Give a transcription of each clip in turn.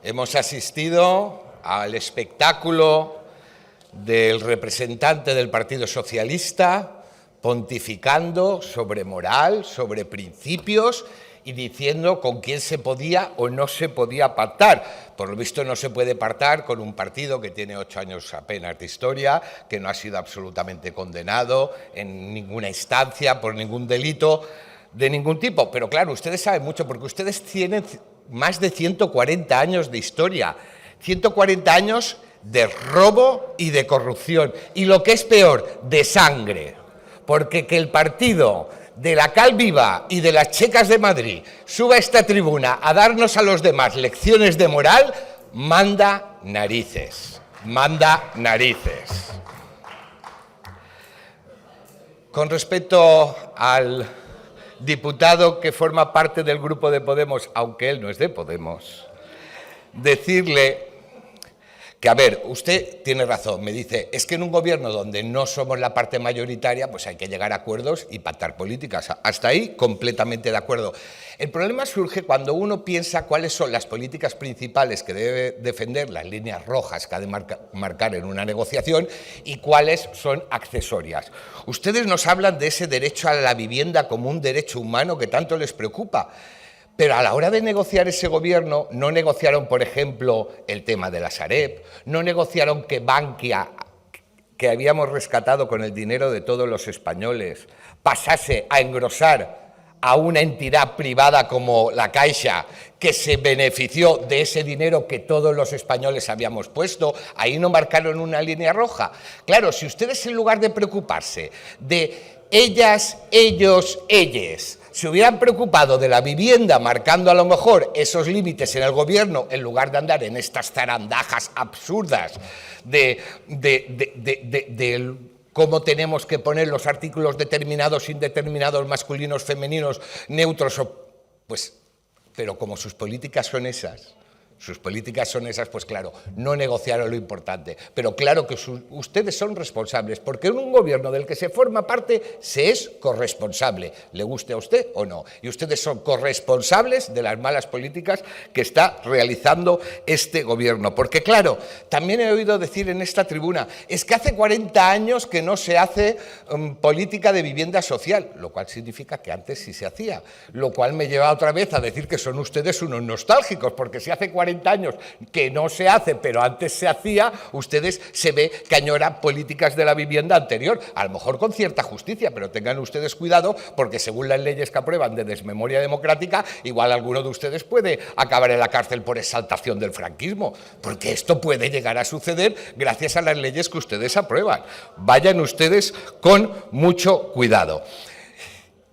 Hemos asistido al espectáculo del representante del Partido Socialista pontificando sobre moral, sobre principios y diciendo con quién se podía o no se podía pactar. Por lo visto no se puede pactar con un partido que tiene 8 años apenas de historia, que no ha sido absolutamente condenado en ninguna instancia por ningún delito de ningún tipo. Pero claro, ustedes saben mucho porque ustedes tienen más de 140 años de historia, 140 años de robo y de corrupción, y lo que es peor, de sangre, porque que el partido de la Cal Viva y de las Checas de Madrid suba a esta tribuna a darnos a los demás lecciones de moral, manda narices, manda narices. Con respecto al diputado que forma parte del grupo de Podemos, aunque él no es de Podemos, decirle que, a ver, usted tiene razón, me dice, es que en un gobierno donde no somos la parte mayoritaria, pues hay que llegar a acuerdos y pactar políticas. Hasta ahí, completamente de acuerdo. El problema surge cuando uno piensa cuáles son las políticas principales que debe defender, las líneas rojas que ha de marcar en una negociación y cuáles son accesorias. Ustedes nos hablan de ese derecho a la vivienda como un derecho humano que tanto les preocupa. Pero a la hora de negociar ese gobierno, no negociaron, por ejemplo, el tema de la Sareb, no negociaron que Bankia, que habíamos rescatado con el dinero de todos los españoles, pasase a engrosar a una entidad privada como la Caixa, que se benefició de ese dinero que todos los españoles habíamos puesto. Ahí no marcaron una línea roja. Claro, si ustedes en lugar de preocuparse de ellas, ellos, ellas, se hubieran preocupado de la vivienda, marcando a lo mejor esos límites en el gobierno, en lugar de andar en estas zarandajas absurdas de cómo tenemos que poner los artículos determinados, indeterminados, masculinos, femeninos, neutros, pues, pero como sus políticas son esas, pues claro, no negociaron lo importante. Pero claro que ustedes son responsables, porque en un gobierno del que se forma parte se es corresponsable, le guste a usted o no. Y ustedes son corresponsables de las malas políticas que está realizando este gobierno. Porque claro, también he oído decir en esta tribuna, es que hace 40 años que no se hace política de vivienda social, lo cual significa que antes sí se hacía. Lo cual me lleva otra vez a decir que son ustedes unos nostálgicos, porque si hace 40 años que no se hace, pero antes se hacía, ustedes se ve que añoran políticas de la vivienda anterior, a lo mejor con cierta justicia, pero tengan ustedes cuidado, porque según las leyes que aprueban de desmemoria democrática, igual alguno de ustedes puede acabar en la cárcel por exaltación del franquismo, porque esto puede llegar a suceder gracias a las leyes que ustedes aprueban. Vayan ustedes con mucho cuidado.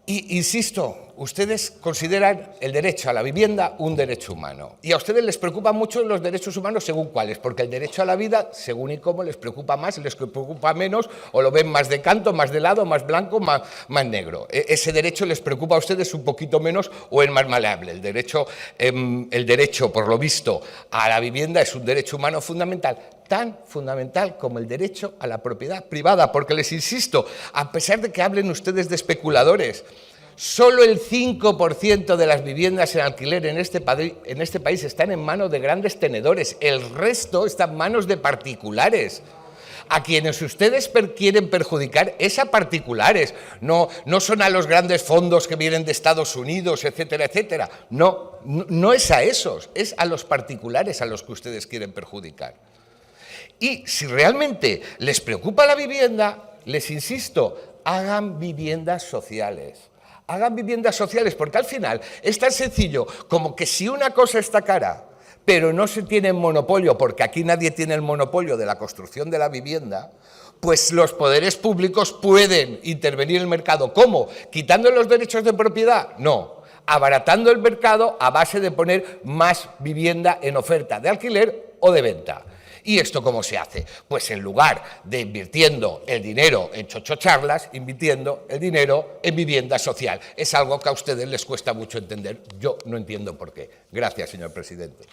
Y insisto, ustedes consideran el derecho a la vivienda un derecho humano. Y a ustedes les preocupan mucho los derechos humanos según cuáles, porque el derecho a la vida, según y cómo, les preocupa más, les preocupa menos, o lo ven más de canto, más de lado, más blanco, más negro. Ese derecho les preocupa a ustedes un poquito menos o es más maleable. El derecho, por lo visto, a la vivienda es un derecho humano fundamental, tan fundamental como el derecho a la propiedad privada, porque les insisto, a pesar de que hablen ustedes de especuladores, solo el 5% de las viviendas en alquiler en este país están en manos de grandes tenedores, el resto está en manos de particulares. A quienes ustedes quieren perjudicar es a particulares, no son a los grandes fondos que vienen de Estados Unidos, etcétera, etcétera. No es a esos, es a los particulares a los que ustedes quieren perjudicar. Y si realmente les preocupa la vivienda, les insisto, hagan viviendas sociales. Hagan viviendas sociales, porque al final es tan sencillo como que si una cosa está cara, pero no se tiene monopolio, porque aquí nadie tiene el monopolio de la construcción de la vivienda, pues los poderes públicos pueden intervenir en el mercado. ¿Cómo? ¿Quitando los derechos de propiedad? No. Abaratando el mercado a base de poner más vivienda en oferta de alquiler o de venta. ¿Y esto cómo se hace? Pues en lugar de invirtiendo el dinero en chochocharlas, invirtiendo el dinero en vivienda social. Es algo que a ustedes les cuesta mucho entender. Yo no entiendo por qué. Gracias, señor presidente.